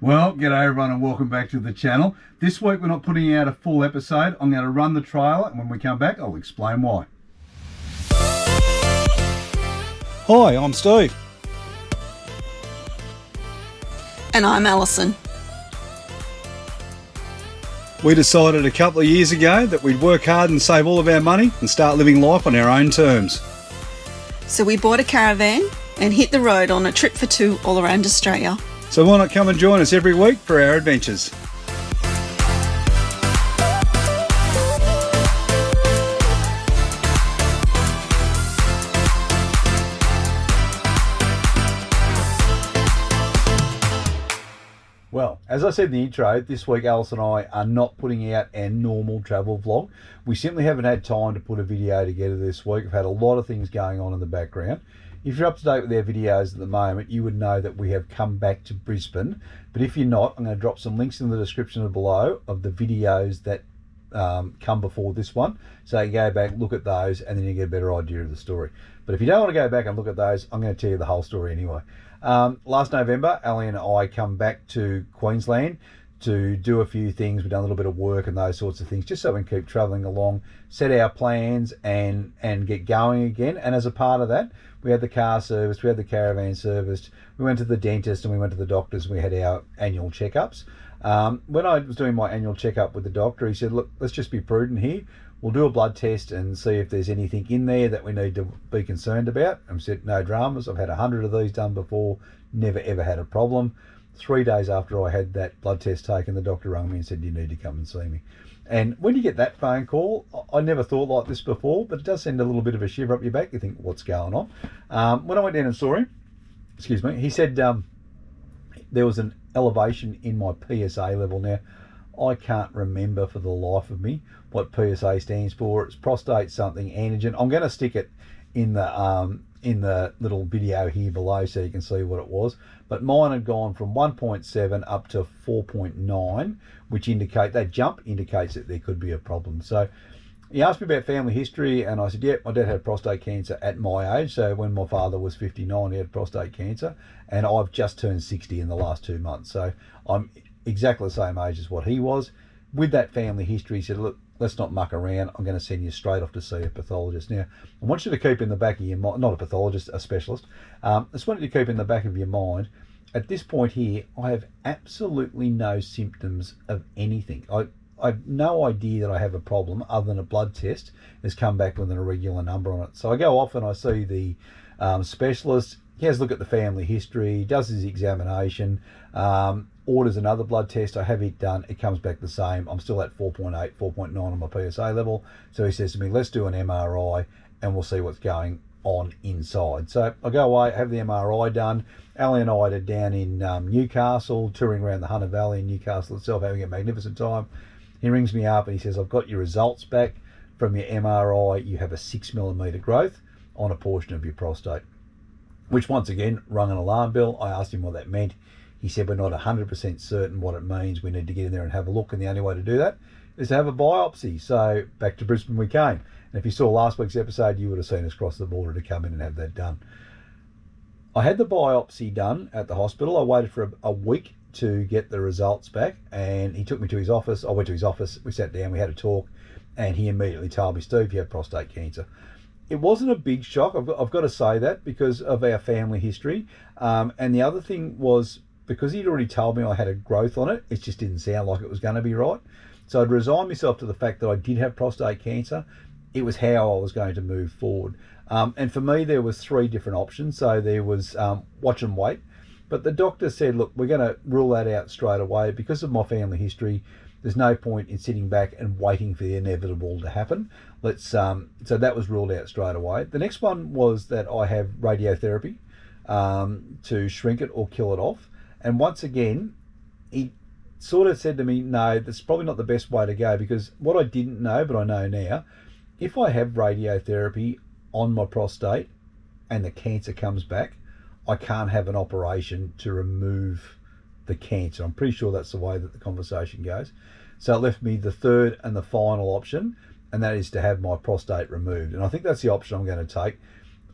Well, g'day everyone and welcome back to the channel. This week we're not putting out a full episode. I'm going to run the trailer and when we come back I'll explain why. Hi, I'm Steve. And I'm Alison. We decided a couple of years ago that we'd work hard and save all of our money and start living life on our own terms. So we bought a caravan and hit the road on a trip for two all around Australia. So why not come and join us every week for our adventures? Well, as I said in the intro, this week Alice and I are not putting out our normal travel vlog. We simply haven't had time to put a video together this week. We've had a lot of things going on in the background. If you're up to date with our videos at the moment, you would know that we have come back to Brisbane. But if you're not, I'm going to drop some links in the description below of the videos that come before this one. So you go back, look at those, and then you get a better idea of the story. But if you don't want to go back and look at those, I'm going to tell you the whole story anyway. Last November, Ali and I come back to Queensland to do a few things. We've done a little bit of work and those sorts of things, just so we can keep travelling along, set our plans and get going again. And as a part of that, we had the car serviced, we had the caravan serviced, we went to the dentist and we went to the doctors and we had our annual checkups. When I was doing my annual checkup with the doctor, he said, look, let's just be prudent here. We'll do a blood test and see if there's anything in there that we need to be concerned about. I said, no dramas. I've had 100 of these done before, never ever had a problem. 3 days after I had that blood test taken, the doctor rang me and said, you need to come and see me. And when you get that phone call, I never thought like this before, but it does send a little bit of a shiver up your back. You think, what's going on? When I went down and saw him, he said there was an elevation in my PSA level. Now, I can't remember for the life of me what PSA stands for. It's prostate something antigen. I'm going to stick it in the little video here below so you can see what it was. But mine had gone from 1.7 up to 4.9, which that jump indicates that there could be a problem. So he asked me about family history and I said, yep, my dad had prostate cancer at my age. So when my father was 59, he had prostate cancer, and I've just turned 60 in the last 2 months. So I'm exactly the same age as what he was. With that family history, he said, look, let's not muck around. I'm going to send you straight off to see a pathologist. Now, I want you to keep in the back of your mind, not a pathologist, a specialist. I just want you to keep in the back of your mind, at this point here, I have absolutely no symptoms of anything. I have no idea that I have a problem other than a blood test has come back with an irregular number on it. So I go off and I see the specialist. He has a look at the family history, does his examination, orders another blood test. I have it done. It comes back the same. I'm still at 4.8, 4.9 on my PSA level. So he says to me, let's do an MRI and we'll see what's going on inside. So I go away, have the MRI done. Ali and I are down in Newcastle, touring around the Hunter Valley in Newcastle itself, having a magnificent time. He rings me up and he says, I've got your results back from your MRI. You have a 6mm growth on a portion of your prostate, which once again rung an alarm bell. I asked him what that meant. He said, we're not 100% certain what it means. We need to get in there and have a look. And the only way to do that is to have a biopsy. So back to Brisbane we came. And if you saw last week's episode, you would have seen us cross the border to come in and have that done. I had the biopsy done at the hospital. I waited for a week to get the results back. And he took me to his office. I went to his office. We sat down. We had a talk. And he immediately told me, Steve, you have prostate cancer. It wasn't a big shock. I've got to say that because of our family history. And the other thing was, because he'd already told me I had a growth on it, it just didn't sound like it was going to be right. So I'd resigned myself to the fact that I did have prostate cancer. It was how I was going to move forward. And for me, there was 3 different options. So there was watch and wait. But the doctor said, look, we're going to rule that out straight away. Because of my family history, there's no point in sitting back and waiting for the inevitable to happen. So that was ruled out straight away. The next one was that I have radiotherapy to shrink it or kill it off. And once again, he sort of said to me, no, that's probably not the best way to go, because what I didn't know, but I know now, if I have radiotherapy on my prostate and the cancer comes back, I can't have an operation to remove the cancer. I'm pretty sure that's the way that the conversation goes. So it left me the third and the final option, and that is to have my prostate removed. And I think that's the option I'm going to take.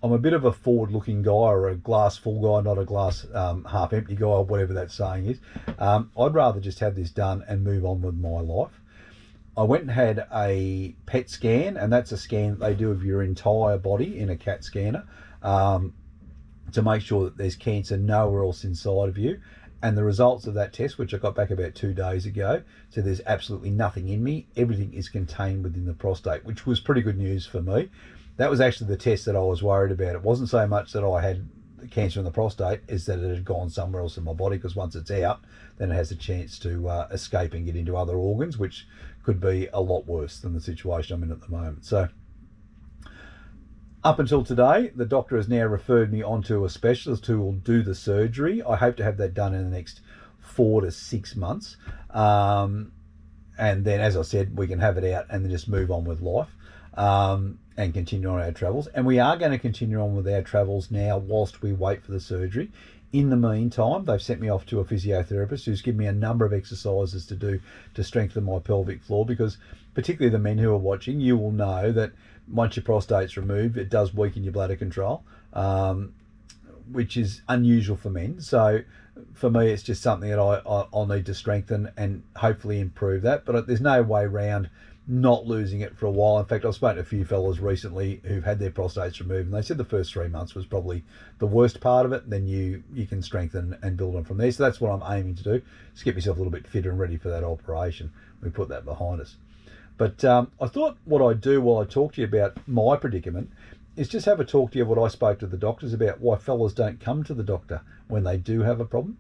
I'm a bit of a forward-looking guy, or a glass full guy, not a glass half empty guy, or whatever that saying is. I'd rather just have this done and move on with my life. I went and had a PET scan, and that's a scan that they do of your entire body in a CAT scanner, to make sure that there's cancer nowhere else inside of you. And the results of that test, which I got back about 2 days ago, so there's absolutely nothing in me. Everything is contained within the prostate, which was pretty good news for me. That was actually the test that I was worried about. It wasn't so much that I had cancer in the prostate, is that it had gone somewhere else in my body, because once it's out, then it has a chance to escape and get into other organs, which could be a lot worse than the situation I'm in at the moment. So up until today, the doctor has now referred me on to a specialist who will do the surgery. I hope to have that done in the next 4 to 6 months. And then, as I said, we can have it out and then just move on with life, and continue on our travels. And we are going to continue on with our travels now whilst we wait for the surgery. In the meantime, they've sent me off to a physiotherapist who's given me a number of exercises to do to strengthen my pelvic floor, because particularly the men who are watching, you will know that once your prostate's removed, it does weaken your bladder control, which is unusual for men. So for me, it's just something that I'll need to strengthen and hopefully improve that. But there's no way around not losing it for a while. In fact, I've spoken to a few fellas recently who've had their prostates removed, and they said the first 3 months was probably the worst part of it. Then you can strengthen and build on from there. So that's what I'm aiming to do, just get myself a little bit fitter and ready for that operation. We put that behind us. But I thought what I'd do while I talk to you about my predicament is just have a talk to you what I spoke to the doctors about, why fellas don't come to the doctor when they do have a problem.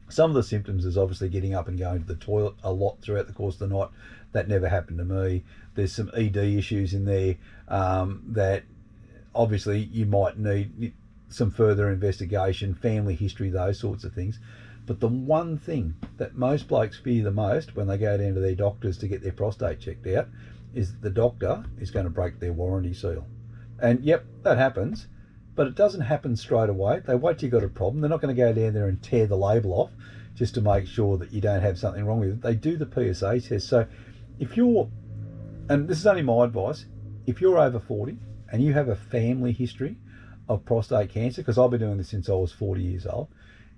Some of the symptoms is obviously getting up and going to the toilet a lot throughout the course of the night. That never happened to me. There's some ED issues in there that obviously you might need some further investigation, family history, those sorts of things. But the one thing that most blokes fear the most when they go down to their doctors to get their prostate checked out is that the doctor is going to break their warranty seal. And yep, that happens, but it doesn't happen straight away. They wait till you've got a problem. They're not going to go down there and tear the label off just to make sure that you don't have something wrong with it. They do the PSA test. So if you're, and this is only my advice, if you're over 40 and you have a family history of prostate cancer, because I've been doing this since I was 40 years old,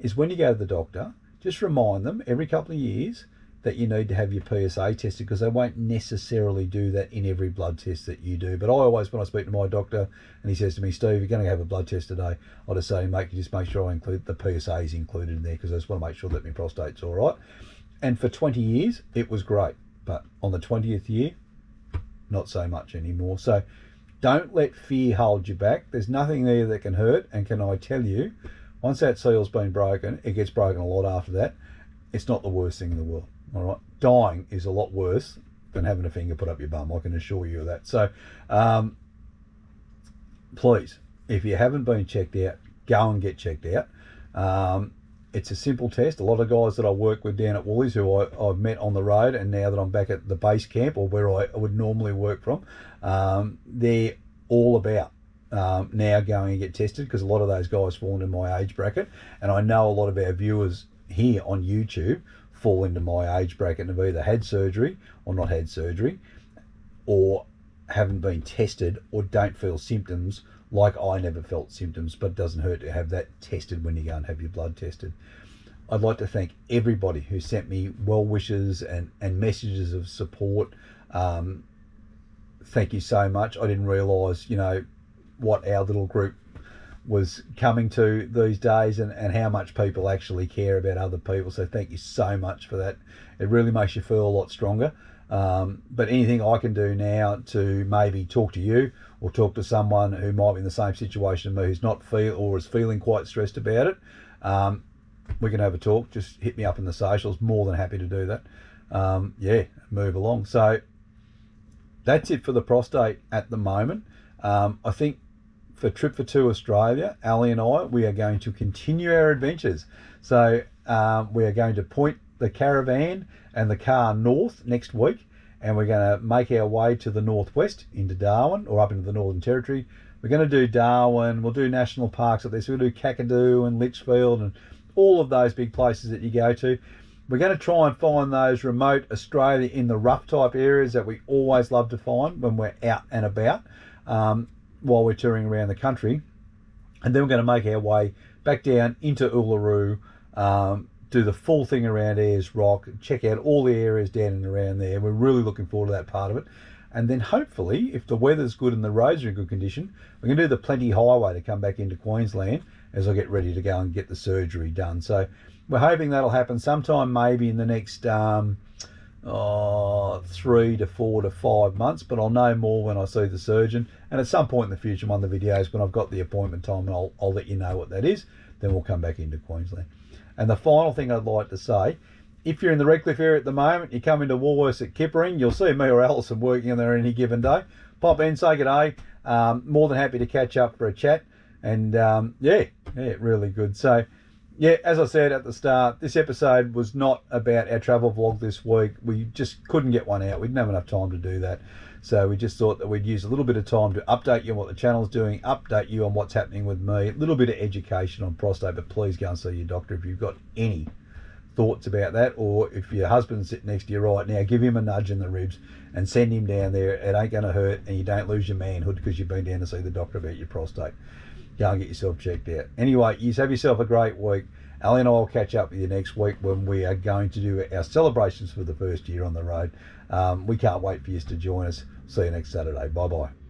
is when you go to the doctor, just remind them every couple of years that you need to have your PSA tested, because they won't necessarily do that in every blood test that you do. But I always, when I speak to my doctor and he says to me, Steve, you're going to have a blood test today, I'll just say, mate, you just make sure I include the PSA is included in there, because I just want to make sure that my prostate's all right. And for 20 years, it was great. But on the 20th year, not so much anymore. So don't let fear hold you back. There's nothing there that can hurt. And can I tell you, once that seal's been broken, it gets broken a lot after that. It's not the worst thing in the world. All right, dying is a lot worse than having a finger put up your bum. I can assure you of that. So, please, if you haven't been checked out, go and get checked out. It's a simple test. A lot of guys that I work with down at Woolies, who I've met on the road, and now that I'm back at the base camp, or where I would normally work from, they're all about now going and get tested, because a lot of those guys fall into my age bracket, and I know a lot of our viewers here on YouTube fall into my age bracket and have either had surgery or not had surgery, or haven't been tested, or don't feel symptoms like I never felt symptoms. But it doesn't hurt to have that tested when you go and have your blood tested. I'd like to thank everybody who sent me well wishes and messages of support. Thank you so much. I didn't realise, what our little group was coming to these days, and how much people actually care about other people. So thank you so much for that. It really makes you feel a lot stronger. But anything I can do now to maybe talk to you, or talk to someone who might be in the same situation as me, who's not is feeling quite stressed about it, we can have a talk. Just hit me up in the socials. More than happy to do that. Move along. So that's it for the prostate at the moment. I think for Trip for Two Australia, Ali and I, we are going to continue our adventures. So we are going to point the caravan and the car north next week, and we're going to make our way to the northwest into Darwin, or up into the Northern Territory. We're going to do Darwin, we'll do national parks up there, so we'll do Kakadu and Litchfield and all of those big places that you go to. We're going to try and find those remote Australia in the rough type areas that we always love to find when we're out and about. while we're touring around the country. And then we're going to make our way back down into Uluru, do the full thing around Ayers Rock, check out all the areas down and around there. We're really looking forward to that part of it. And then hopefully, if the weather's good and the roads are in good condition, we can do the Plenty Highway to come back into Queensland as I get ready to go and get the surgery done. So we're hoping that'll happen sometime maybe in the next 3 to 4 to 5 months, but I'll know more when I see the surgeon. And at some point in the future, one of the videos, when I've got the appointment time, and I'll let you know what that is, then we'll come back into Queensland. And the final thing I'd like to say, if you're in the Redcliffe area at the moment, you come into Woolworths at Kippering, you'll see me or Alison working in there any given day. Pop in, say good day. More than happy to catch up for a chat. And yeah, really good. So yeah, as I said at the start, this episode was not about our travel vlog this week. We just couldn't get one out. We didn't have enough time to do that. So we just thought that we'd use a little bit of time to update you on what the channel's doing, update you on what's happening with me, a little bit of education on prostate, but please go and see your doctor if you've got any thoughts about that, or if your husband's sitting next to you right now, give him a nudge in the ribs and send him down there. It ain't going to hurt, and you don't lose your manhood because you've been down to see the doctor about your prostate. Go and get yourself checked out. Anyway, you have yourself a great week. Ali and I will catch up with you next week when we are going to do our celebrations for the first year on the road. We can't wait for you to join us. See you next Saturday. Bye-bye.